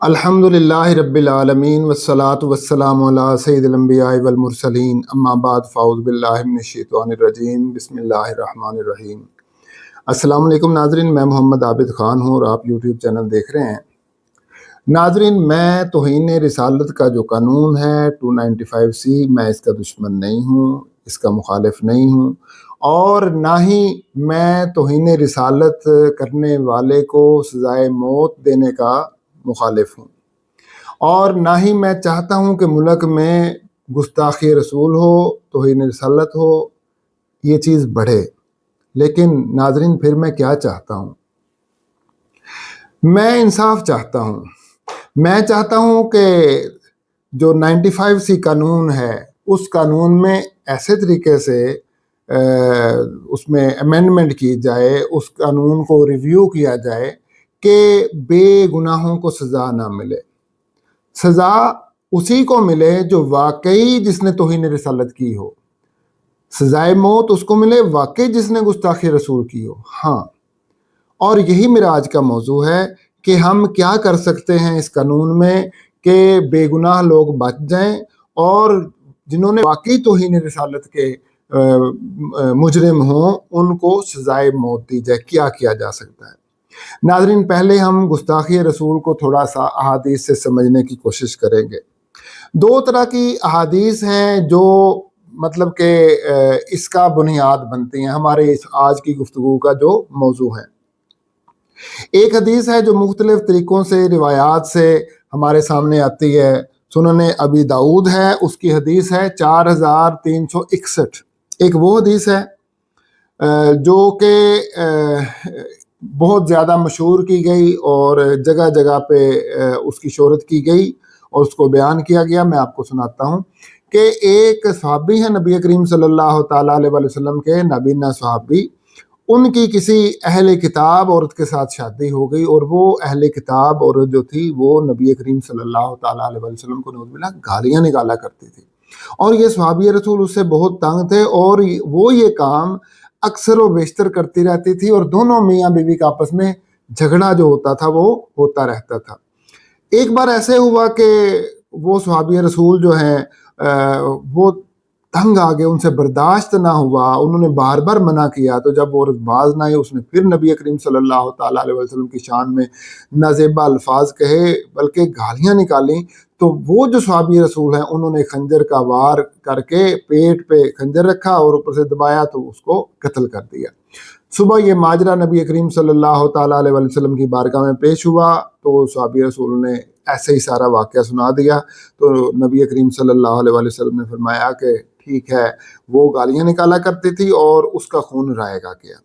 الحمدللہ رب العالمین والصلاة والسلام علی سید الانبیاء والمرسلین اما بعد فاعوذ باللہ من الشیطان الرجیم بسم اللہ الرحمن الرحیم۔ السلام علیکم ناظرین، میں محمد عابد خان ہوں اور آپ یوٹیوب چینل دیکھ رہے ہیں۔ ناظرین، میں توہین رسالت کا جو قانون ہے 295C، میں اس کا دشمن نہیں ہوں، اس کا مخالف نہیں ہوں، اور نہ ہی میں توہین رسالت کرنے والے کو سزائے موت دینے کا مخالف ہوں، اور نہ ہی میں چاہتا ہوں کہ ملک میں گستاخی رسول ہو، توہین رسالت ہو، یہ چیز بڑھے۔ لیکن ناظرین، پھر میں کیا چاہتا ہوں؟ میں انصاف چاہتا ہوں۔ میں چاہتا ہوں کہ جو 95C قانون ہے، اس قانون میں ایسے طریقے سے اس میں امینڈمنٹ کی جائے، اس قانون کو ریویو کیا جائے کہ بے گناہوں کو سزا نہ ملے۔ سزا اسی کو ملے جو واقعی جس نے توہین رسالت کی ہو، سزائے موت اس کو ملے واقعی جس نے گستاخی رسول کی ہو۔ ہاں، اور یہی میرا آج کا موضوع ہے کہ ہم کیا کر سکتے ہیں اس قانون میں کہ بے گناہ لوگ بچ جائیں، اور جنہوں نے واقعی توہین رسالت کے مجرم ہوں ان کو سزائے موت دی جائے۔ کیا کیا جا سکتا ہے؟ ناظرین، پہلے ہم گستاخی رسول کو تھوڑا سا احادیث سے سمجھنے کی کوشش کریں گے۔ دو طرح کی احادیث ہیں جو مطلب کہ اس کا بنیاد بنتی ہیں ہمارے اس آج کی گفتگو کا جو موضوع ہے۔ ایک حدیث ہے جو مختلف طریقوں سے روایات سے ہمارے سامنے آتی ہے، سنن ابی داؤد ہے، اس کی حدیث ہے 4361۔ ایک وہ حدیث ہے جو کہ بہت زیادہ مشہور کی گئی اور جگہ جگہ پہ اس کی شہرت کی گئی اور اس کو بیان کیا گیا۔ میں آپ کو سناتا ہوں کہ ایک صحابی ہیں نبی کریم صلی اللہ تعالیٰ علیہ وسلم کے نابینا صحابی، ان کی کسی اہل کتاب عورت کے ساتھ شادی ہو گئی، اور وہ اہل کتاب عورت جو تھی وہ نبی کریم صلی اللہ تعالیٰ علیہ وسلم کو نعوذ باللہ گالیاں نکالا کرتی تھی، اور یہ صحابی رسول اس سے بہت تنگ تھے، اور وہ یہ کام اکثر و بیشتر کرتی رہتی تھی، اور دونوں میاں بیوی کا آپس میں جھگڑا جو ہوتا تھا وہ ہوتا رہتا تھا۔ ایک بار ایسے ہوا کہ وہ صحابی رسول جو ہیں وہ تنگ آ گئے، ان سے برداشت نہ ہوا، انہوں نے بار بار منع کیا، تو جب عورت باز نہ آئی، اس نے پھر نبی کریم صلی اللہ تعالیٰ علیہ وسلم کی شان میں نازیبا الفاظ کہے بلکہ گالیاں نکالیں، تو وہ جو صحابی رسول ہیں انہوں نے خنجر کا وار کر کے پیٹ پہ خنجر رکھا اور اوپر سے دبایا تو اس کو قتل کر دیا۔ صبح یہ ماجرا نبی کریم صلی اللہ تعالیٰ علیہ وسلم کی بارگاہ میں پیش ہوا، تو صحابی رسول نے ایسے ہی سارا واقعہ سنا دیا، تو نبی کریم صلی اللہ علیہ وسلم نے فرمایا کہ ٹھیک ہے، وہ گالیاں نکالا کرتی تھی اور اس کا خون رائے گا کیا۔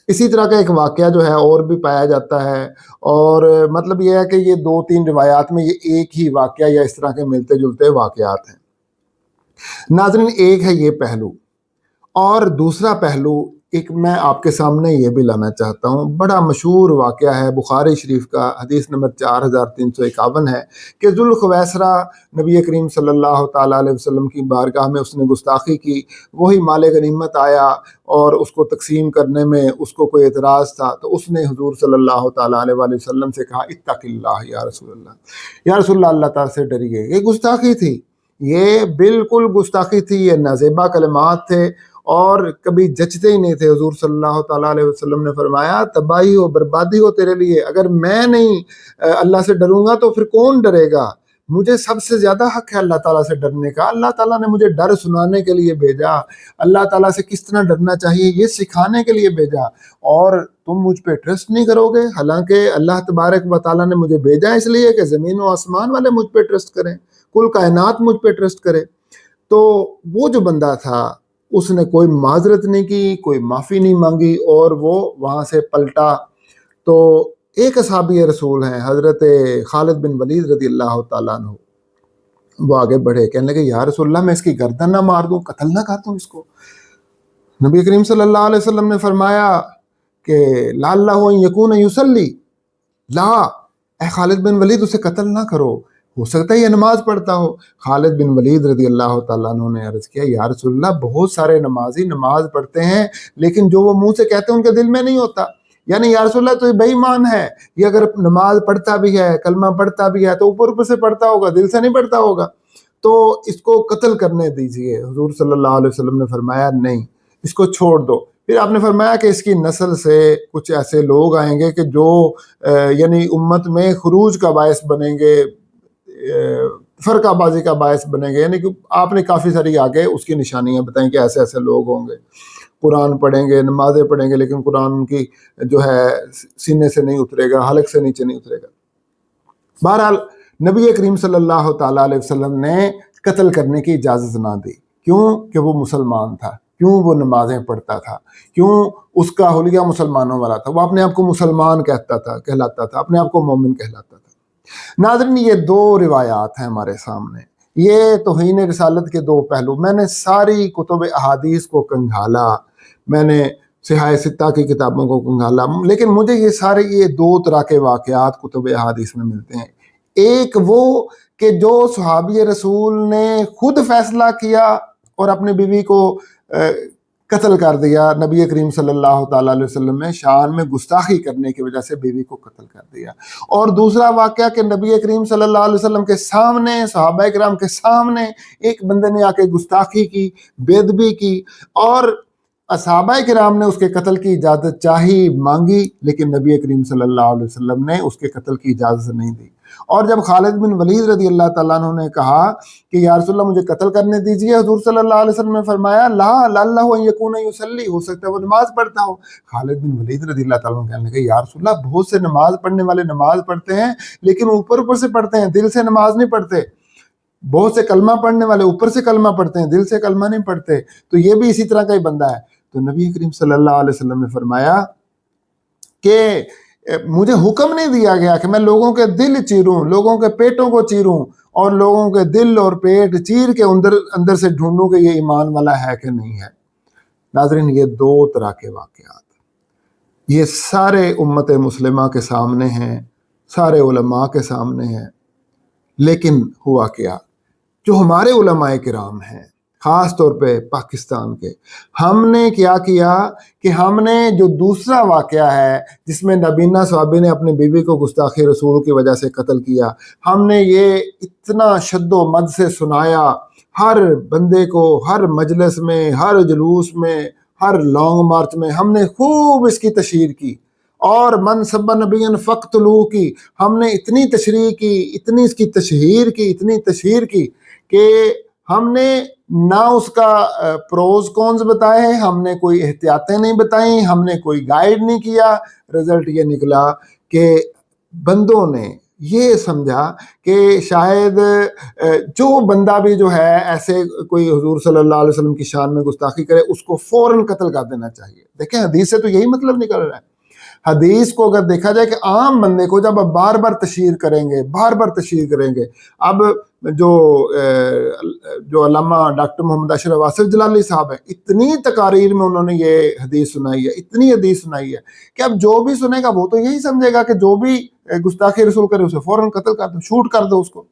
اسی طرح کا ایک واقعہ جو ہے اور بھی پایا جاتا ہے، اور مطلب یہ ہے کہ یہ دو تین روایات میں یہ ایک ہی واقعہ یا اس طرح کے ملتے جلتے واقعات ہیں۔ ناظرین، ایک ہے یہ پہلو، اور دوسرا پہلو ایک میں آپ کے سامنے یہ بھی لانا چاہتا ہوں۔ بڑا مشہور واقعہ ہے بخاری شریف کا، حدیث نمبر 4351 ہے کہ ذوالخویسرہ نبی کریم صلی اللہ تعالیٰ علیہ وسلم کی بارگاہ میں اس نے گستاخی کی، وہی مال غنیمت آیا اور اس کو تقسیم کرنے میں اس کو کوئی اعتراض تھا، تو اس نے حضور صلی اللہ تعالیٰ علیہ وسلم سے کہا اتق اللہ یا رسول اللہ، یا رسول اللہ، اللہ تعالیٰ سے ڈریے۔ یہ گستاخی تھی، یہ بالکل گستاخی تھی، یہ نازیبا کلمات تھے اور کبھی جچتے ہی نہیں تھے۔ حضور صلی اللہ تعالیٰ علیہ وسلم نے فرمایا تباہی ہو، بربادی ہو تیرے لیے، اگر میں نہیں اللہ سے ڈروں گا تو پھر کون ڈرے گا؟ مجھے سب سے زیادہ حق ہے اللہ تعالیٰ سے ڈرنے کا۔ اللہ تعالیٰ نے مجھے ڈر سنانے کے لیے بھیجا، اللہ تعالیٰ سے کس طرح ڈرنا چاہیے یہ سکھانے کے لیے بھیجا، اور تم مجھ پہ ٹرسٹ نہیں کرو گے، حالانکہ اللہ تبارک و تعالیٰ نے مجھے بھیجا اس لیے کہ زمین و آسمان والے مجھ پہ ٹرسٹ کریں، کل کائنات مجھ پہ ٹرسٹ کرے۔ تو وہ جو بندہ تھا اس نے کوئی معذرت نہیں کی، کوئی معافی نہیں مانگی، اور وہ وہاں سے پلٹا۔ تو ایک اصحابی رسول ہیں حضرت خالد بن ولید رضی اللہ تعالیٰ عنہ، وہ آگے بڑھے، کہنے لگے یا رسول اللہ، میں اس کی گردن نہ مار دوں، قتل نہ کر دوں اس کو؟ نبی کریم صلی اللہ علیہ وسلم نے فرمایا کہ لعلہ ان یکون یصلی، لا اے خالد بن ولید، اسے قتل نہ کرو، ہو سکتا ہے یہ نماز پڑھتا ہو۔ خالد بن ولید رضی اللہ تعالیٰ عنہ نے عرض کیا یا رسول اللہ، بہت سارے نمازی نماز پڑھتے ہیں لیکن جو وہ منہ سے کہتے ہیں ان کے دل میں نہیں ہوتا۔ یعنی یا رسول اللہ تو یہ بے ایمان ہے، یہ اگر نماز پڑھتا بھی ہے، کلمہ پڑھتا بھی ہے، تو اوپر سے پڑھتا ہوگا، دل سے نہیں پڑھتا ہوگا، تو اس کو قتل کرنے دیجئے۔ حضور صلی اللہ علیہ وسلم نے فرمایا نہیں، اس کو چھوڑ دو۔ پھر آپ نے فرمایا کہ اس کی نسل سے کچھ ایسے لوگ آئیں گے کہ جو یعنی امت میں خروج کا باعث بنیں گے، فرقہ بازی کا باعث بنیں گے، یعنی کہ آپ نے کافی ساری آگے اس کی نشانیاں بتائیں کہ ایسے ایسے لوگ ہوں گے، قرآن پڑھیں گے، نمازیں پڑھیں گے، لیکن قرآن ان کی جو ہے سینے سے نہیں اترے گا، حلق سے نیچے نہیں اترے گا۔ بہرحال نبی کریم صلی اللہ تعالیٰ علیہ وسلم نے قتل کرنے کی اجازت نہ دی، کیوں کہ وہ مسلمان تھا، کیوں وہ نمازیں پڑھتا تھا، کیوں اس کا حلیہ مسلمانوں والا تھا، وہ اپنے آپ کو مسلمان کہلاتا تھا، اپنے آپ کو مومن کہلاتا تھا۔ ناظرین، یہ دو روایات ہیں ہمارے سامنے، یہ توہین رسالت کے دو پہلو۔ میں نے ساری کتب احادیث کو کنگھالا، میں نے صحاح ستہ کی کتابوں کو کنگھالا، لیکن مجھے یہ دو طرح کے واقعات کتب احادیث میں ملتے ہیں۔ ایک وہ کہ جو صحابی رسول نے خود فیصلہ کیا اور اپنی بیوی کو قتل کر دیا، نبی کریم صلی اللہ تعالیٰ علیہ وسلم نے شان میں گستاخی کرنے کی وجہ سے بیوی کو قتل کر دیا۔ اور دوسرا واقعہ کہ نبی کریم صلی اللہ علیہ وسلم کے سامنے، صحابہ کرام کے سامنے ایک بندے نے آ کے گستاخی کی، بے ادبی کی، اور صحابہ کرام نے اس کے قتل کی اجازت چاہی، مانگی، لیکن نبی کریم صلی اللہ علیہ وسلم نے اس کے قتل کی اجازت نہیں دی۔ اور جب خالد بن ولید رضی اللہ تعالیٰ عنہ نے کہا کہ یا رسول اللہ مجھے قتل کرنے دیجئے، حضور صلی اللہ علیہ وسلم نے فرمایا لا لعلہ ان یکون یصلی، ہو سکتا ہے وہ نماز پڑھتا ہو۔ خالد بن ولید رضی اللہ تعالیٰ عنہ کہنے لگے یا رسول اللہ بہت سے نماز پڑھنے والے نماز پڑھتے ہیں لیکن اوپر سے پڑھتے ہیں، دل سے نماز نہیں پڑھتے۔ بہت سے کلمہ پڑھنے والے اوپر سے کلمہ پڑھتے ہیں، دل سے کلمہ نہیں پڑھتے، تو یہ بھی اسی طرح کا ہی بندہ ہے۔ تو نبی کریم صلی اللہ علیہ وسلم نے فرمایا کہ مجھے حکم نہیں دیا گیا کہ میں لوگوں کے دل چیروں، لوگوں کے پیٹوں کو چیروں، اور لوگوں کے دل اور پیٹ چیر کے اندر سے ڈھونڈوں کہ یہ ایمان والا ہے کہ نہیں ہے۔ ناظرین، یہ دو طرح کے واقعات یہ سارے امت مسلمہ کے سامنے ہیں، سارے علماء کے سامنے ہیں، لیکن ہوا کیا؟ جو ہمارے علماء کرام ہیں، خاص طور پہ پاکستان کے، ہم نے کیا کیا کہ ہم نے جو دوسرا واقعہ ہے جس میں نبینہ صحابی نے اپنی بیوی کو گستاخی رسول کی وجہ سے قتل کیا، ہم نے یہ اتنا شد و مد سے سنایا ہر بندے کو، ہر مجلس میں، ہر جلوس میں، ہر لانگ مارچ میں ہم نے خوب اس کی تشہیر کی، اور من سب نبی فقتلوہ کی ہم نے اتنی تشریح کی، اتنی اس کی تشہیر کی، اتنی تشہیر کی کہ ہم نے نہ اس کا پروز کونز بتائے، ہم نے کوئی احتیاطیں نہیں بتائیں، ہم نے کوئی گائیڈ نہیں کیا۔ رزلٹ یہ نکلا کہ بندوں نے یہ سمجھا کہ شاید جو بندہ بھی جو ہے ایسے کوئی حضور صلی اللہ علیہ وسلم کی شان میں گستاخی کرے اس کو فوراً قتل کر دینا چاہیے۔ دیکھیں حدیث سے تو یہی مطلب نکل رہا ہے۔ حدیث کو اگر دیکھا جائے کہ عام بندے کو جب آپ بار بار تشہیر کریں گے، بار بار تشہیر کریں گے، اب جو علامہ ڈاکٹر محمد اشرف واصف جلالی صاحب ہیں، اتنی تقاریر میں انہوں نے یہ حدیث سنائی ہے، اتنی حدیث سنائی ہے کہ اب جو بھی سنے گا وہ تو یہی سمجھے گا کہ جو بھی گستاخی رسول کرے اسے فوراً قتل کر دو، شوٹ کر دو اس کو۔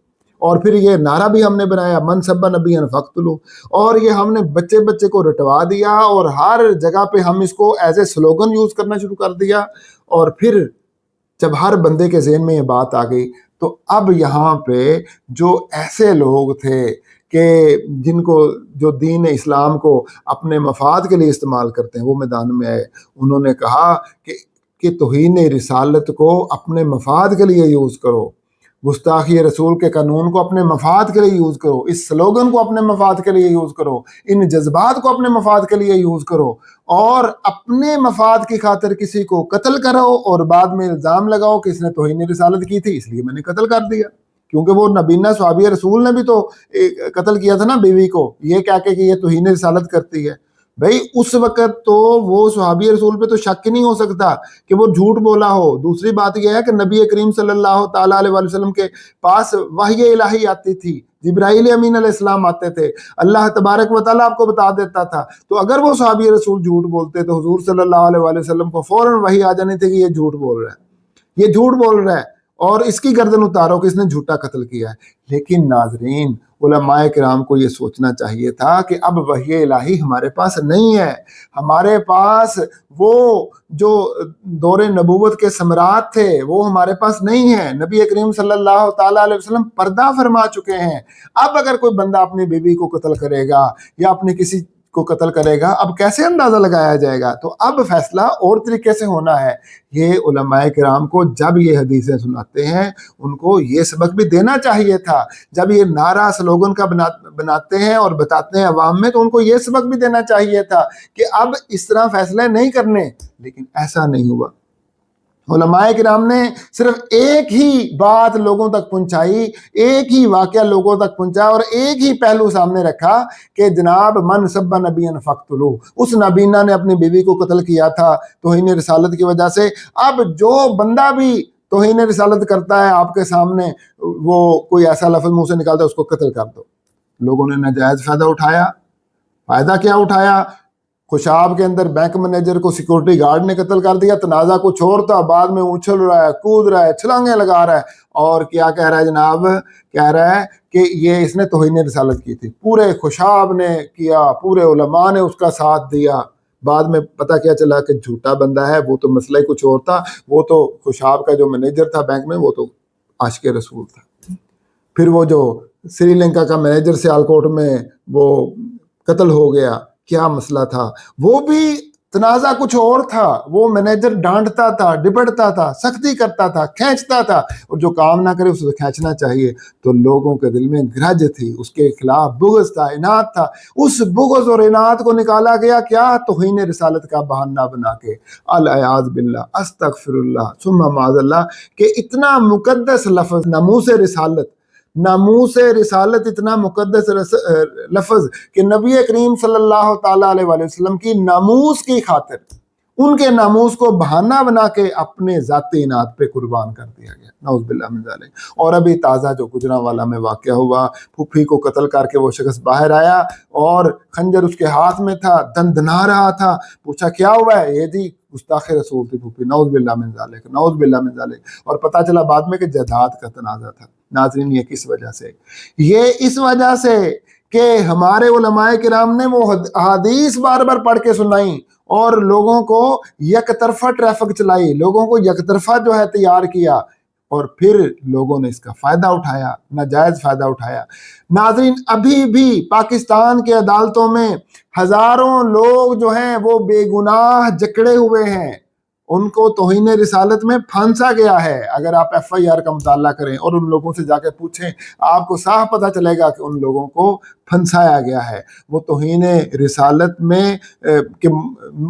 اور پھر یہ نعرہ بھی ہم نے بنایا من سب نبی فقتلوہ، اور یہ ہم نے بچے بچے کو رٹوا دیا، اور ہر جگہ پہ ہم اس کو ایز اے سلوگن یوز کرنا شروع کر دیا۔ اور پھر جب ہر بندے کے ذہن میں یہ بات آ گئی تو اب یہاں پہ جو ایسے لوگ تھے کہ جن کو جو دین اسلام کو اپنے مفاد کے لیے استعمال کرتے ہیں وہ میدان میں آئے، انہوں نے کہا کہ توہین رسالت کو اپنے مفاد کے لیے یوز کرو، گستاخی رسول کے قانون کو اپنے مفاد کے لیے یوز کرو، اس سلوگن کو اپنے مفاد کے لیے یوز کرو، ان جذبات کو اپنے مفاد کے لیے یوز کرو، اور اپنے مفاد کی خاطر کسی کو قتل کرو اور بعد میں الزام لگاؤ کہ اس نے توہین رسالت کی تھی اس لیے میں نے قتل کر دیا۔ کیونکہ وہ نبینہ صحابی رسول نے بھی تو قتل کیا تھا نا بیوی کو، یہ کہہ کے کہ یہ توہین رسالت کرتی ہے۔ بھئی اس وقت تو وہ صحابی رسول پہ تو شک ہی نہیں ہو سکتا کہ وہ جھوٹ بولا ہو۔ دوسری بات یہ ہے کہ نبی کریم صلی اللہ تعالیٰ علیہ وسلم کے پاس وحی الہی آتی تھی، جبرائیل امین علیہ السلام آتے تھے، اللہ تبارک و تعالیٰ آپ کو بتا دیتا تھا۔ تو اگر وہ صحابی رسول جھوٹ بولتے تو حضور صلی اللہ علیہ وسلم کو فوراً وحی آ جانی تھی کہ یہ جھوٹ بول رہا ہے، یہ جھوٹ بول رہا ہے۔ اور اس کی گردن اتارو کہ اس نے جھوٹا قتل کیا ہے. لیکن ناظرین علماء کرام کو یہ سوچنا چاہیے تھا کہ اب وحی الہی ہمارے پاس نہیں ہے. ہمارے پاس وہ جو دور نبوت کے ثمرات تھے وہ ہمارے پاس نہیں ہے. نبی کریم صلی اللہ تعالیٰ علیہ وسلم پردہ فرما چکے ہیں. اب اگر کوئی بندہ اپنی بیوی کو قتل کرے گا یا اپنے کسی کو قتل کرے گا، اب کیسے اندازہ لگایا جائے گا؟ تو اب فیصلہ اور طریقے سے ہونا ہے. یہ علماء کرام کو جب یہ حدیثیں سناتے ہیں ان کو یہ سبق بھی دینا چاہیے تھا. جب یہ نعرہ سلوگن کا بناتے ہیں اور بتاتے ہیں عوام میں، تو ان کو یہ سبق بھی دینا چاہیے تھا کہ اب اس طرح فیصلے نہیں کرنے. لیکن ایسا نہیں ہوا. علماء کرام نے صرف ایک ہی بات لوگوں تک پہنچائی، ایک ہی واقعہ لوگوں تک پہنچا اور ایک ہی پہلو سامنے رکھا کہ جناب من سب نبی فقتلوہ، اس نبینا نے اپنی بیوی کو قتل کیا تھا توہین رسالت کی وجہ سے. اب جو بندہ بھی توہین رسالت کرتا ہے آپ کے سامنے، وہ کوئی ایسا لفظ منہ سے نکالتا ہے اس کو قتل کر دو. لوگوں نے ناجائز فائدہ اٹھایا. فائدہ کیا اٹھایا؟ خوشاب کے اندر بینک مینیجر کو سیکورٹی گارڈ نے قتل کر دیا. تنازع کچھ اور تھا، بعد میں اچھل رہا ہے، کود رہا ہے، چھلانگیں لگا رہا ہے، اور کیا کہہ رہا ہے جناب؟ کہہ رہا ہے کہ یہ اس نے توہین رسالت کی تھی. پورے خوشاب نے کیا، پورے علماء نے اس کا ساتھ دیا. بعد میں پتہ کیا چلا کہ جھوٹا بندہ ہے، وہ تو مسئلہ کچھ اور تھا. وہ تو خوشاب کا جو مینیجر تھا بینک میں، وہ تو عاشق رسول تھا. پھر وہ جو سری لنکا کا مینیجر سیالکوٹ میں وہ قتل ہو گیا، کیا مسئلہ تھا؟ وہ بھی تنازع کچھ اور تھا. وہ مینیجر ڈانٹتا تھا، ڈپٹتا تھا، سختی کرتا تھا، کھینچتا تھا، اور جو کام نہ کرے اسے کھینچنا چاہیے. تو لوگوں کے دل میں گرج تھی، اس کے خلاف بغض تھا، عناد تھا. اس بغض اور عناد کو نکالا گیا کیا؟ توہین رسالت کا بہانہ بنا کے. الیاذ باللہ، استغفر اللہ ثم معاذ اللہ، کہ اتنا مقدس لفظ ناموس رسالت، ناموس رسالت اتنا مقدس لفظ کہ نبی کریم صلی اللہ تعالیٰ علیہ وسلم کی ناموس کی خاطر ان کے ناموس کو بہانہ بنا کے اپنے ذاتی عناد پہ قربان کر دیا گیا. نعوذ باللہ من ذالک. اور ابھی تازہ جو گجرانوالہ میں واقعہ ہوا، پھوپھی کو قتل کر کے وہ شخص باہر آیا اور خنجر اس کے ہاتھ میں تھا، دندنا رہا تھا. پوچھا کیا ہوا ہے؟ یہ جی گستاخ رسول تھی پھوپھی. نعوذ باللہ من ذالک، نعوذ باللہ من ذالک. اور پتہ چلا بعد میں کہ جائیداد کا تنازع تھا. ناظرین یہ کس وجہ سے؟ یہ اس وجہ سے کہ ہمارے علماء کرام نے وہ احادیث بار بار پڑھ کے سنائیں اور لوگوں کو یک طرفہ ٹریفک چلائی، لوگوں کو یک طرفہ جو ہے تیار کیا، اور پھر لوگوں نے اس کا فائدہ اٹھایا، ناجائز فائدہ اٹھایا. ناظرین ابھی بھی پاکستان کے عدالتوں میں ہزاروں لوگ جو ہیں وہ بے گناہ جکڑے ہوئے ہیں. ان کو توہین رسالت میں پھانسا گیا ہے. اگر آپ ایف آئی آر کا مطالعہ کریں اور ان لوگوں سے جا کے پوچھیں، آپ کو صاف پتہ چلے گا کہ ان لوگوں کو پھنسایا گیا ہے. وہ توہین رسالت میں کہ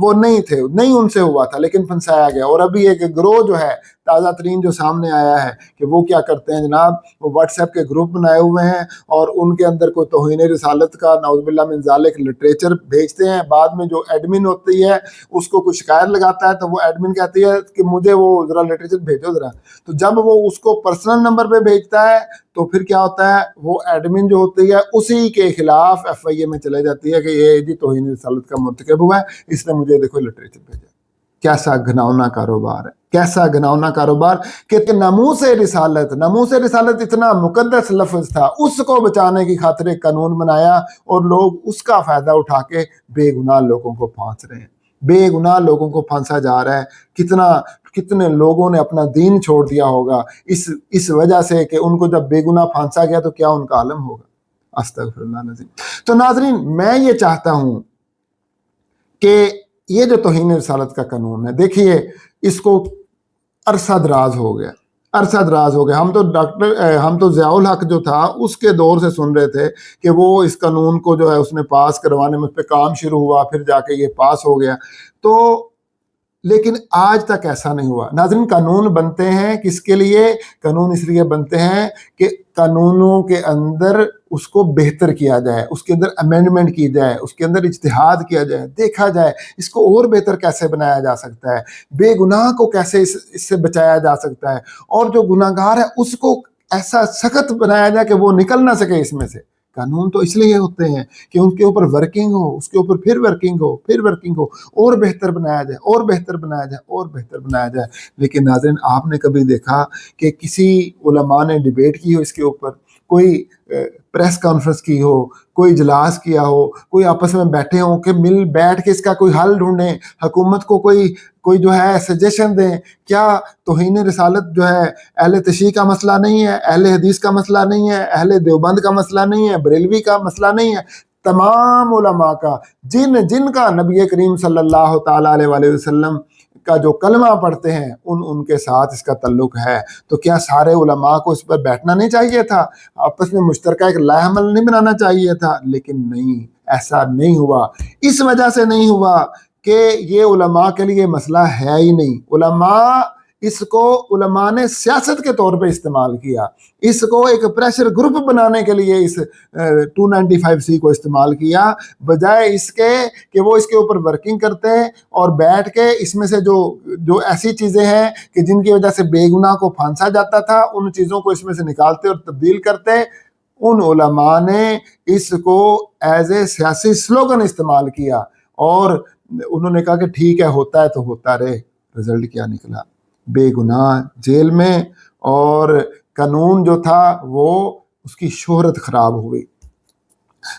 وہ نہیں تھے، نہیں ان سے ہوا تھا، لیکن پھنسایا گیا. اور ابھی ایک گروہ جو ہے تازہ ترین جو سامنے آیا ہے کہ وہ کیا کرتے ہیں جناب، وہ واٹس ایپ کے گروپ بنائے ہوئے ہیں اور ان کے اندر کوئی توہین رسالت کا نعوذ باللہ من ذالک لٹریچر بھیجتے ہیں. بعد میں جو ایڈمن ہوتی ہے اس کو کوئی شکایت لگاتا ہے تو وہ ایڈمن کہتی ہے کہ مجھے وہ ذرا لٹریچر بھیجو ذرا. تو جب وہ اس کو پرسنل نمبر پہ بھیجتا ہے تو پھر کیا ہوتا ہے، وہ ایڈمن جو ہوتی ہے اسی کے خلاف ایف آئی اے میں چلے جاتی ہے کہ یہ جی توہین رسالت کا مرتکب ہوا ہے، اس نے مجھے دیکھو لٹریچر بھیجا. کیسا گھناؤنا کاروبار ہے، کیسا گھناؤنا کاروبار کہ ناموس رسالت اتنا مقدس لفظ تھا، اس کو بچانے کی خاطر ایک قانون بنایا اور لوگ اس کا فائدہ اٹھا کے بے گناہ لوگوں کو پھانس رہے ہیں. بے گناہ لوگوں کو پھانسا جا رہا ہے. کتنے لوگوں نے اپنا دین چھوڑ دیا ہوگا اس وجہ سے کہ ان کو جب بے گناہ پھانسا گیا تو کیا ان کا عالم ہوگا. استغفر اللہ العظیم. تو ناظرین میں یہ چاہتا ہوں کہ یہ جو توہین رسالت کا قانون ہے، دیکھیے اس کو عرصہ دراز ہو گیا. ہم تو ضیاء الحق جو تھا اس کے دور سے سن رہے تھے کہ وہ اس قانون کو جو ہے اس نے پاس کروانے میں، اس پہ کام شروع ہوا، پھر جا کے یہ پاس ہو گیا. تو لیکن آج تک ایسا نہیں ہوا. ناظرین قانون بنتے ہیں کس کے لیے؟ قانون اس لیے بنتے ہیں کہ قانونوں کے اندر اس کو بہتر کیا جائے، اس کے اندر امینڈمنٹ کی جائے، اس کے اندر اجتہاد کیا جائے، دیکھا جائے اس کو اور بہتر کیسے بنایا جا سکتا ہے، بے گناہ کو کیسے اس سے بچایا جا سکتا ہے، اور جو گناہگار ہے اس کو ایسا سخت بنایا جائے کہ وہ نکل نہ سکے اس میں سے. قانون تو اس لیے ہوتے ہیں کہ ان کے اوپر ورکنگ ہو، اس کے اوپر پھر ورکنگ ہو، پھر ورکنگ ہو، اور بہتر بنایا جائے، اور بہتر بنایا جائے، اور بہتر بنایا جائے۔ لیکن ناظرین، آپ نے کبھی دیکھا کہ کسی علماء نے ڈیبیٹ کی ہو اس کے اوپر، کوئی پریس کانفرنس کی ہو، کوئی اجلاس کیا ہو، کوئی آپس میں بیٹھے ہوں کہ مل بیٹھ کے اس کا کوئی حل ڈھونڈیں، حکومت کو کوئی جو ہے سجیشن دیں؟ کیا توہین رسالت جو ہے اہل تشیع کا مسئلہ نہیں ہے، اہل حدیث کا مسئلہ نہیں ہے، اہل دیوبند کا مسئلہ نہیں ہے، بریلوی کا مسئلہ نہیں ہے؟ تمام علماء کا، جن کا نبی کریم صلی اللہ تعالیٰ علیہ وسلم کا جو کلمہ پڑھتے ہیں ان کے ساتھ اس کا تعلق ہے۔ تو کیا سارے علماء کو اس پر بیٹھنا نہیں چاہیے تھا؟ آپس میں مشترکہ ایک لائحہ عمل نہیں بنانا چاہیے تھا؟ لیکن نہیں، ایسا نہیں ہوا۔ اس وجہ سے نہیں ہوا کہ یہ علماء کے لیے مسئلہ ہے ہی نہیں۔ علماء نے سیاست کے طور پہ استعمال کیا، اس کو ایک پریشر گروپ بنانے کے لیے اس 295C کو استعمال کیا، بجائے اس کے کہ وہ اس کے اوپر ورکنگ کرتے اور بیٹھ کے اس میں سے جو ایسی چیزیں ہیں کہ جن کی وجہ سے بے گناہ کو پھانسا جاتا تھا، ان چیزوں کو اس میں سے نکالتے اور تبدیل کرتے۔ ان علماء نے اس کو ایز اے سیاسی سلوگن استعمال کیا اور انہوں نے کہا کہ ٹھیک ہے، ہوتا ہے تو ہوتا رہے۔ رزلٹ کیا نکلا؟ بے گناہ جیل میں، اور قانون جو تھا وہ اس کی شہرت خراب ہوئی۔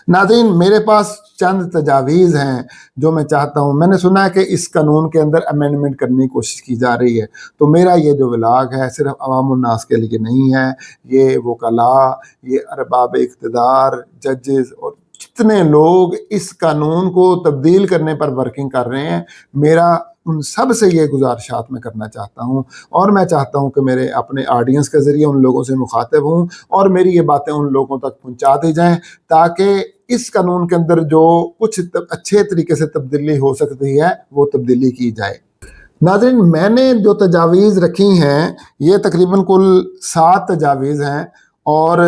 ناظرین، میرے پاس چند تجاویز ہیں جو میں چاہتا ہوں، میں نے سنا ہے کہ اس قانون کے اندر امینڈمنٹ کرنے کی کوشش کی جا رہی ہے، تو میرا یہ جو ولاگ ہے صرف عوام الناس کے لیے نہیں ہے، یہ وکلاء، یہ ارباب اقتدار، ججز اور جتنے لوگ اس قانون کو تبدیل کرنے پر ورکنگ کر رہے ہیں، میرا ان سب سے یہ گزارشات میں کرنا چاہتا ہوں، اور میں چاہتا ہوں کہ میرے اپنے آڈینس کے ذریعے ان لوگوں سے مخاطب ہوں اور میری یہ باتیں ان لوگوں تک پہنچا دی جائیں، تاکہ اس قانون کے اندر جو کچھ اچھے طریقے سے تبدیلی ہو سکتی ہے وہ تبدیلی کی جائے۔ ناظرین، میں نے جو تجاویز رکھی ہیں یہ تقریباً کل 7 تجاویز ہیں، اور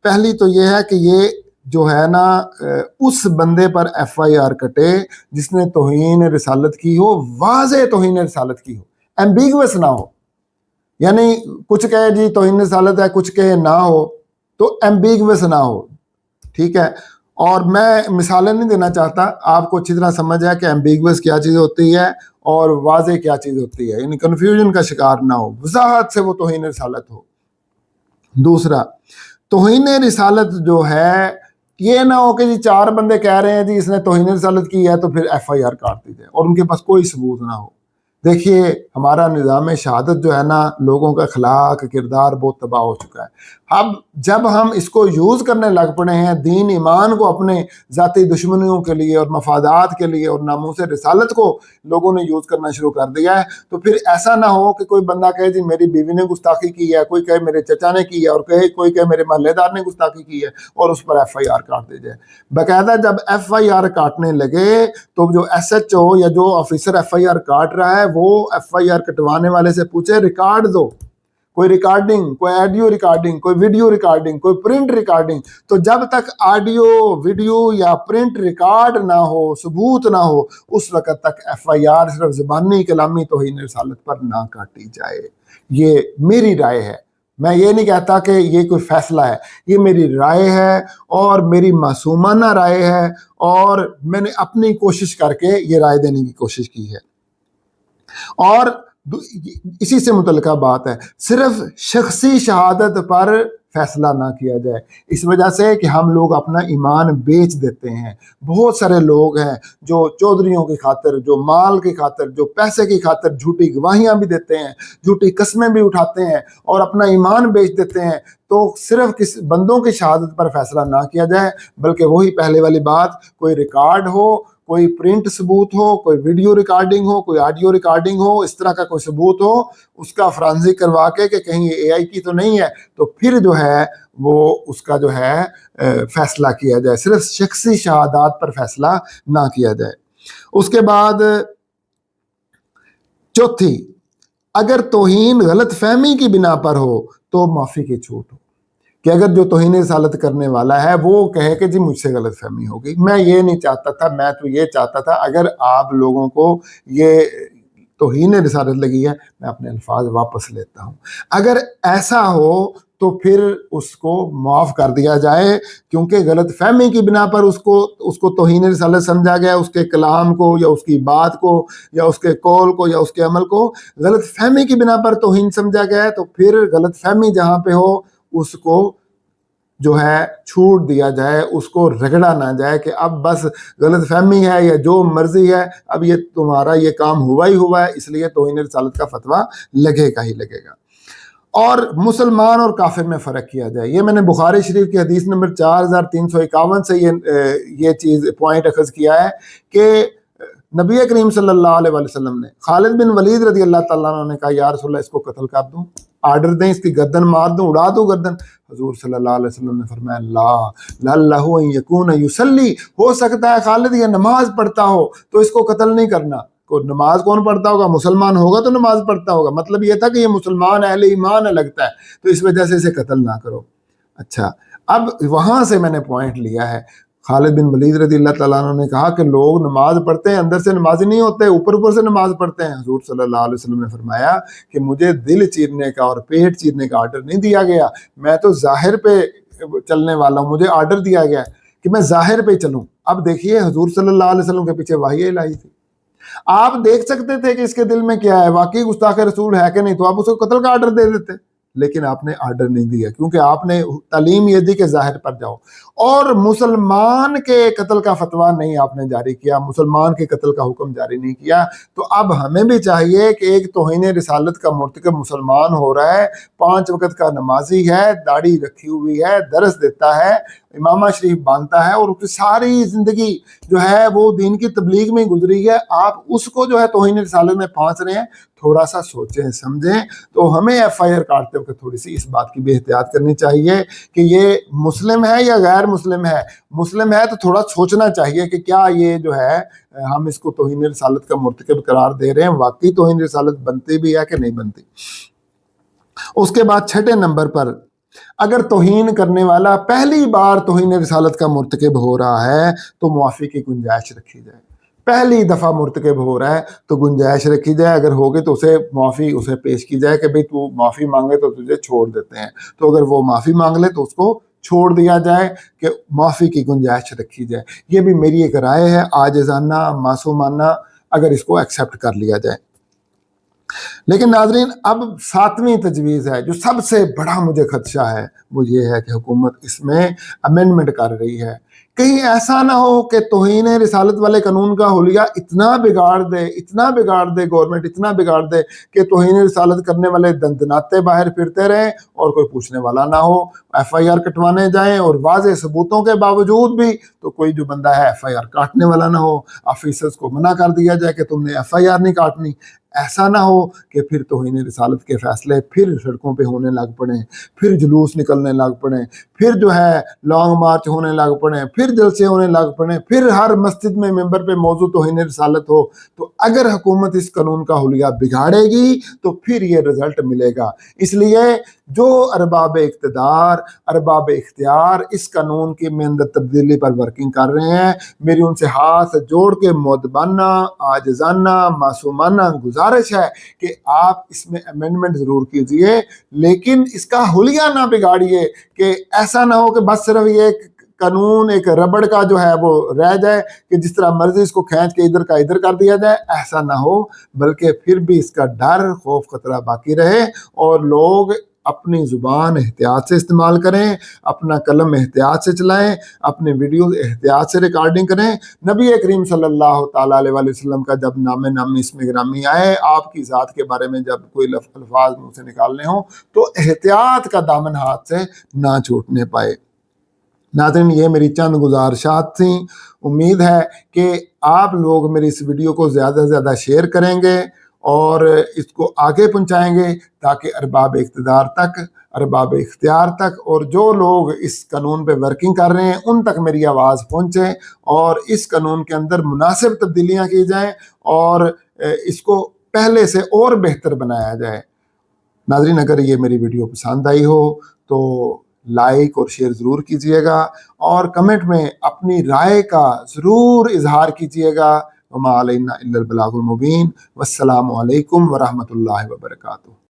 پہلی تو یہ ہے کہ یہ جو ہے نا اس بندے پر FIR کٹے جس نے توہین رسالت کی ہو، واضح توہین رسالت کی ہو، ایمبیگوس نہ ہو، یعنی کچھ کہے جی توہین رسالت ہے، کچھ کہے نہ ہو، تو ایمبیگوس نہ ہو، ٹھیک ہے۔ اور میں مثالیں نہیں دینا چاہتا، آپ کو اچھی طرح سمجھ ہے کہ ایمبیگوس کیا چیز ہوتی ہے اور واضح کیا چیز ہوتی ہے، یعنی کنفیوژن کا شکار نہ ہو، وضاحت سے وہ توہین رسالت ہو۔ دوسرا، توہین رسالت جو ہے یہ نہ ہو کہ جی 4 بندے کہہ رہے ہیں جی اس نے توہین رسالت کی ہے تو پھر FIR کاٹ دی جائے اور ان کے پاس کوئی ثبوت نہ ہو۔ دیکھیے، ہمارا نظام شہادت جو ہے نا، لوگوں کا اخلاق کردار بہت تباہ ہو چکا ہے۔ اب جب ہم اس کو یوز کرنے لگ پڑے ہیں دین ایمان کو اپنے ذاتی دشمنیوں کے لیے اور مفادات کے لیے اور ناموس رسالت کو لوگوں نے یوز کرنا شروع کر دیا ہے، تو پھر ایسا نہ ہو کہ کوئی بندہ کہے جی میری بیوی نے گستاخی کی ہے، کوئی کہے میرے چچا نے کی ہے، اور کوئی کہے میرے محلے دار نے گستاخی کی ہے، اور اس پر FIR کاٹ دی جائے۔ باقاعدہ جب FIR کاٹنے لگے تو جو SHO یا جو آفیسر FIR کاٹ رہا ہے وہ FIR کٹوانے والے سے پوچھے ریکارڈ دو، کوئی ریکارڈنگ، کوئی آڈیو ریکارڈنگ، کوئی ویڈیو ریکارڈنگ، کوئی پرنٹ ریکارڈنگ۔ تو جب تک آڈیو، ویڈیو یا پرنٹ ریکارڈ نہ ہو، ثبوت نہ ہو، اس وقت تک FIR صرف زبانی کلامی توہین رسالت پر نہ کاٹی جائے۔ یہ میری رائے ہے، میں یہ نہیں کہتا کہ یہ کوئی فیصلہ ہے، یہ میری رائے ہے اور میری معصومانہ رائے ہے، اور میں نے اپنی کوشش کر کے یہ رائے دینے کی کوشش کی ہے۔ اور اسی سے متعلقہ بات ہے، صرف شخصی شہادت پر فیصلہ نہ کیا جائے، اس وجہ سے کہ ہم لوگ اپنا ایمان بیچ دیتے ہیں۔ بہت سارے لوگ ہیں جو چودھریوں کی خاطر، جو مال کی خاطر، جو پیسے کی خاطر جھوٹی گواہیاں بھی دیتے ہیں، جھوٹی قسمیں بھی اٹھاتے ہیں اور اپنا ایمان بیچ دیتے ہیں۔ تو صرف کس بندوں کی شہادت پر فیصلہ نہ کیا جائے، بلکہ وہی پہلے والی بات، کوئی ریکارڈ ہو، کوئی پرنٹ ثبوت ہو، کوئی ویڈیو ریکارڈنگ ہو، کوئی آڈیو ریکارڈنگ ہو، اس طرح کا کوئی ثبوت ہو، اس کا فرانزک کروا کے کہ کہیں یہ AI کی تو نہیں ہے، تو پھر جو ہے وہ اس کا جو ہے فیصلہ کیا جائے، صرف شخصی شہادات پر فیصلہ نہ کیا جائے۔ اس کے بعد چوتھی، اگر توہین غلط فہمی کی بنا پر ہو تو معافی کی چھوٹ ہو، کہ اگر جو توہین رسالت کرنے والا ہے وہ کہے کہ جی مجھ سے غلط فہمی ہو گئی، میں یہ نہیں چاہتا تھا، میں تو یہ چاہتا تھا اگر آپ لوگوں کو یہ توہین رسالت لگی ہے میں اپنے الفاظ واپس لیتا ہوں۔ اگر ایسا ہو تو پھر اس کو معاف کر دیا جائے، کیونکہ غلط فہمی کی بنا پر اس کو توہین رسالت سمجھا گیا، اس کے کلام کو یا اس کی بات کو یا اس کے قول کو یا اس کے عمل کو غلط فہمی کی بنا پر توہین سمجھا گیا ہے، تو پھر غلط فہمی جہاں پہ ہو اس کو جو ہے چھوٹ دیا جائے، اس کو رگڑا نہ جائے کہ اب بس غلط فہمی ہے یا جو مرضی ہے، اب یہ تمہارا یہ کام ہوا ہی ہوا ہے، اس لیے توہین رسالت کا فتویٰ لگے گا ہی لگے گا۔ اور مسلمان اور کافر میں فرق کیا جائے، یہ میں نے بخاری شریف کی حدیث نمبر 4351 سے یہ چیز پوائنٹ اخذ کیا ہے کہ نبی کریم صلی اللہ علیہ وسلم نے خالد بن ولید رضی اللہ تعالیٰ عنہ نے کہا یا رسول اللہ اس کو قتل کر دوں، آرڈر دیں، اس کی گردن مار دوں، اڑا دوں گردن؟ حضور صلی اللہ علیہ وسلم نے فرمایا لا لعلہ ان یکون یصلی، ہو سکتا ہے خالد یہ نماز پڑھتا ہو تو اس کو قتل نہیں کرنا۔ کو نماز کون پڑھتا ہوگا؟ مسلمان ہوگا تو نماز پڑھتا ہوگا، مطلب یہ تھا کہ یہ مسلمان اہل ایمان ہے لگتا ہے، تو اس وجہ سے اسے قتل نہ کرو۔ اچھا، اب وہاں سے میں نے پوائنٹ لیا ہے، خالد بن ولید رضی اللہ تعالیٰ عنہ نے کہا کہ لوگ نماز پڑھتے ہیں اندر سے نمازی نہیں ہوتے، اوپر سے نماز پڑھتے ہیں۔ حضور صلی اللہ علیہ وسلم نے فرمایا کہ مجھے دل چیرنے کا اور پیٹ چیرنے کا آرڈر نہیں دیا گیا، میں تو ظاہر پہ چلنے والا ہوں، مجھے آرڈر دیا گیا کہ میں ظاہر پہ چلوں۔ اب دیکھیے حضور صلی اللہ علیہ وسلم کے پیچھے وحی الہی تھی، آپ دیکھ سکتے تھے کہ اس کے دل میں کیا ہے، واقعی گستاخ رسول ہے کہ نہیں، تو آپ اس کو قتل کا آرڈر دے دیتے، لیکن آپ نے آرڈر نہیں دیا، کیونکہ آپ نے تعلیم یہ دی کہ ظاہر پر جاؤ، اور مسلمان کے قتل کا فتویٰ نہیں آپ نے جاری کیا، مسلمان کے قتل کا حکم جاری نہیں کیا۔ تو اب ہمیں بھی چاہیے کہ ایک توہین رسالت کا مرتکب مسلمان ہو رہا ہے، 5 وقت کا نمازی ہے، داڑھی رکھی ہوئی ہے، درس دیتا ہے، امامہ شریف باندھتا ہے، اور ساری زندگی جو ہے وہ دین کی تبلیغ میں گزری ہے، آپ اس کو جو ہے توہین رسالت میں پھانس رہے ہیں۔ تھوڑا سا سوچیں سمجھیں، تو ہمیں ایف آئی آر کاٹتے وقت تھوڑی سی اس بات کی بھی احتیاط کرنی چاہیے کہ یہ مسلم ہے یا غیر مسلم ہے۔ مسلم ہے تو تھوڑا سوچنا چاہیے کہ کیا یہ جو ہے ہم اس کو توہین رسالت کا مرتکب قرار دے رہے ہیں، واقعی توہین رسالت بنتی بھی ہے کہ نہیں بنتی۔ اس کے بعد 6 نمبر پر، اگر توہین کرنے والا پہلی بار توہین رسالت کا مرتکب ہو رہا ہے تو معافی کی گنجائش رکھی جائے۔ پہلی دفعہ مرتکب ہو رہا ہے تو گنجائش رکھی جائے، اگر ہوگی تو معافی اسے پیش کی جائے کہ بھئی تو معافی مانگے تو تجھے چھوڑ دیتے ہیں، تو اگر وہ معافی مانگ لے تو اس کو چھوڑ دیا جائے، کہ معافی کی گنجائش رکھی جائے۔ یہ بھی میری ایک رائے ہے، عاجزانہ معصومانہ، اگر اس کو ایکسیپٹ کر لیا جائے۔ لیکن ناظرین، اب 7ویں تجویز ہے جو سب سے بڑا مجھے خدشہ ہے، وہ یہ ہے کہ حکومت اس میں امینڈمنٹ کر رہی ہے، کہیں ایسا نہ ہو کہ توہین رسالت والے قانون کا حلیہ اتنا بگاڑ دے گورنمنٹ، اتنا بگاڑ دے کہ توہین رسالت کرنے والے دندناتے باہر پھرتے رہیں اور کوئی پوچھنے والا نہ ہو، ایف آئی آر کٹوانے جائیں اور واضح ثبوتوں کے باوجود بھی تو کوئی جو بندہ ہے ایف آئی آر کاٹنے والا نہ ہو، آفیسرز کو منع کر دیا جائے کہ تم نے ایف آئی آر نہیں کاٹنی۔ ایسا نہ ہو کہ پھر توہین رسالت کے فیصلے پھر سڑکوں پہ ہونے لگ پڑیں، پھر جلوس نکلنے لگ پڑیں، پھر جو ہے لانگ مارچ ہونے لگ پڑیں، پھر جلسے ہونے لگ پڑیں، پھر ہر مسجد میں ممبر پہ موضوع توہین رسالت ہو۔ تو اگر حکومت اس قانون کا حلیہ بگاڑے گی تو پھر یہ رزلٹ ملے گا۔ اس لیے جو ارباب اقتدار، ارباب اختیار اس قانون کی میں اندر تبدیلی پر ورکنگ کر رہے ہیں، میری ان سے ہاتھ جوڑ کے مؤدبانہ، عاجزانہ، معصومانہ گزارش ہے کہ آپ اس میں امینڈمنٹ ضرور کیجئے، لیکن اس کا حلیہ نہ بگاڑیے، کہ ایسا نہ ہو کہ بس صرف یہ قانون ایک ربڑ کا جو ہے وہ رہ جائے کہ جس طرح مرضی اس کو کھینچ کے ادھر کا ادھر کر دیا جائے، ایسا نہ ہو، بلکہ پھر بھی اس کا ڈر، خوف، خطرہ باقی رہے، اور لوگ اپنی زبان احتیاط سے استعمال کریں، اپنا قلم احتیاط سے چلائیں، اپنے ویڈیوز احتیاط سے ریکارڈنگ کریں۔ نبی کریم صلی اللہ تعالیٰ علیہ وسلم کا جب نامی اسم گرامی آئے، آپ کی ذات کے بارے میں جب کوئی الفاظ منہ سے نکالنے ہوں تو احتیاط کا دامن ہاتھ سے نہ چھوٹنے پائے۔ ناظرین، یہ میری چند گزارشات تھیں، امید ہے کہ آپ لوگ میری اس ویڈیو کو زیادہ سے زیادہ شیئر کریں گے اور اس کو آگے پہنچائیں گے تاکہ ارباب اقتدار تک، ارباب اختیار تک، اور جو لوگ اس قانون پہ ورکنگ کر رہے ہیں ان تک میری آواز پہنچے اور اس قانون کے اندر مناسب تبدیلیاں کی جائیں اور اس کو پہلے سے اور بہتر بنایا جائے۔ ناظرین، اگر یہ میری ویڈیو پسند آئی ہو تو لائک اور شیئر ضرور کیجئے گا، اور کمنٹ میں اپنی رائے کا ضرور اظہار کیجئے گا۔ وما علینا الا البلاغ المبین۔ والسلام علیکم ورحمۃ اللہ وبرکاتہ۔